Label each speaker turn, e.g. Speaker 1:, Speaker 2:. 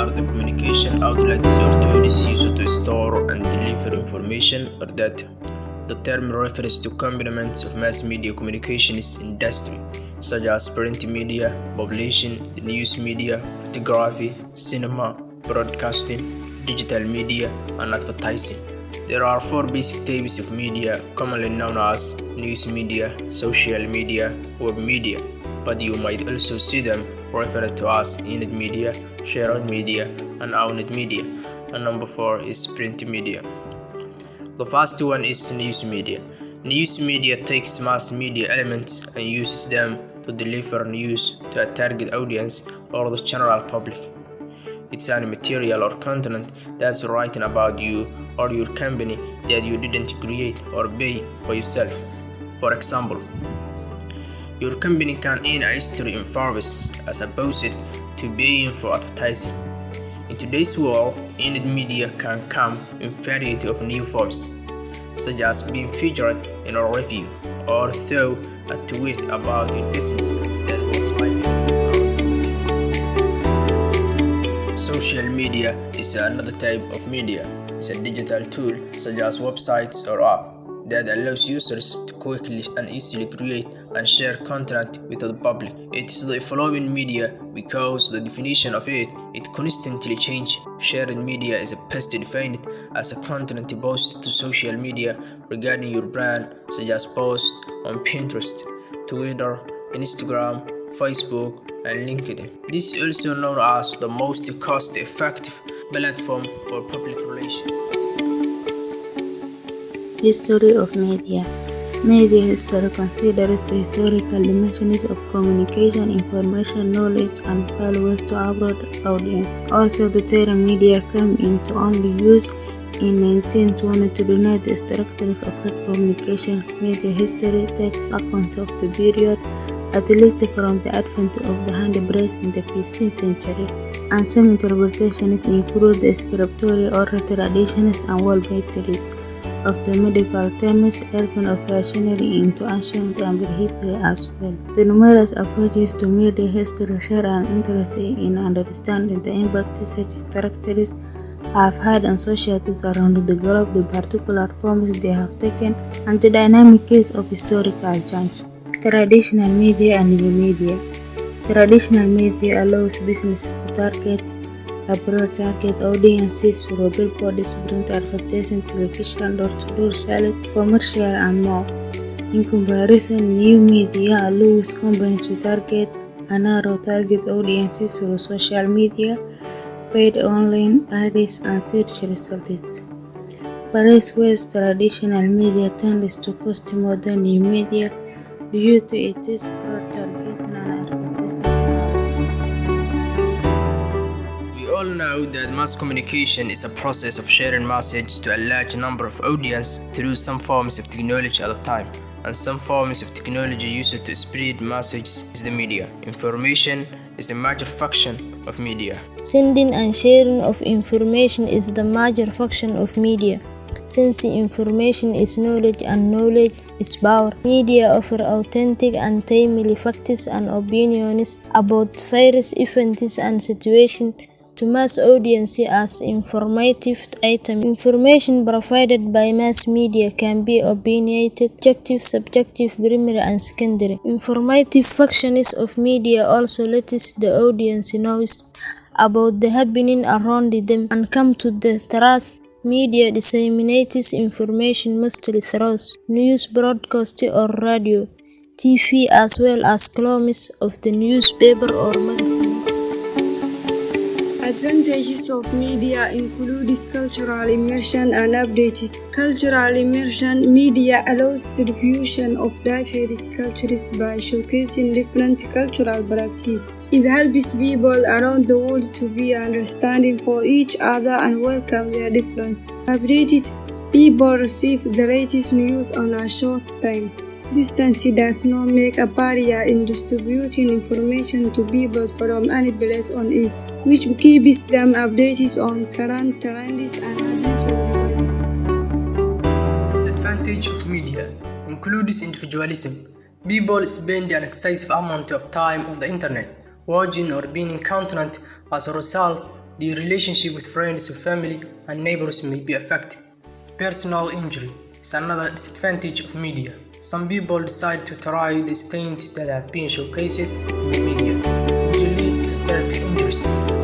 Speaker 1: are the communication outlets or tools used to store and deliver information or data. The term refers to combinations of mass media communications industry, such as print media, publishing, news media, photography, cinema, broadcasting, digital media, and advertising. There are four basic types of media, commonly known as news media, social media, web media, but you might also see them referred to as earned media, shared media, and owned media. And number four is print media. The first one is news media. News media takes mass media elements and uses them to deliver news to a target audience or the general public. It's any material or content that's written about you or your company that you didn't create or pay for yourself. For example, your company can earn a history in Forbes as opposed to paying for advertising. In today's world, earned media can come in variety of new forms, such as being featured in a review or through a tweet about your business that was viral. Social media is another type of media. It's a digital tool such as websites or app that allows users to quickly and easily create and share content with the public. It is the evolving media because the definition of it constantly changes. Shared media is best defined as a content posted to social media regarding your brand, such as posts on Pinterest, Twitter, Instagram, Facebook, and LinkedIn. This is also known as the most cost-effective platform for public relations.
Speaker 2: History of media. Media history considers the historical dimensions of communication, information, knowledge, and values to a broad audience. Also, the term media came into only use in 1920 to denote the structures of such communications. Media history takes account of the period, at least from the advent of the hand press in the 15th century, and some interpretations include the scriptorial oral traditions and wall-made theories of the medieval times, helping occasionally into ancient and history as well. The numerous approaches to media history share an interest in understanding the impact such structures have had on societies around the globe, the particular forms they have taken, and the dynamics of historical change. Traditional media and new media. Traditional media allows businesses to target a broad target audiences through billboards, print advertising, television, door-to-door sales, commercial, and more. In comparison, new media allows companies to target a narrow target audiences through social media, paid online ads, and search results. Whereas traditional media tends to cost more than new media due to its broad targeting and advertising technology.
Speaker 1: We all know that mass communication is a process of sharing messages to a large number of audience through some forms of technology at a time, and some forms of technology used to spread messages is the media. Information is the major function of media.
Speaker 3: Sending and sharing of information is the major function of media. Since information is knowledge and knowledge is power, media offer authentic and timely facts and opinions about various events and situations to mass audience as informative item. Information provided by mass media can be opinionated, objective, subjective, primary, and secondary. Informative functions of media also lets the audience know about the happening around them and come to the truth. Media disseminates information mostly through news broadcast or radio, TV, as well as columns of the newspaper or magazines.
Speaker 4: Advantages of media include cultural immersion and updated. Cultural immersion media allows the diffusion of diverse cultures by showcasing different cultural practices. It helps people around the world to be understanding for each other and welcome their difference. Updated people receive the latest news on a short time. Distance does not make a barrier in distributing information to people from any place on earth, which keeps them updated on current trends and happenings worldwide.
Speaker 1: Disadvantage of media includes individualism. People spend an excessive amount of time on the internet, watching or being content. As a result, The relationship with friends, family, and neighbors may be affected. Personal injury is another disadvantage of media. Some people decide to try the stunts that have been showcased in the media, which lead to self-injuries.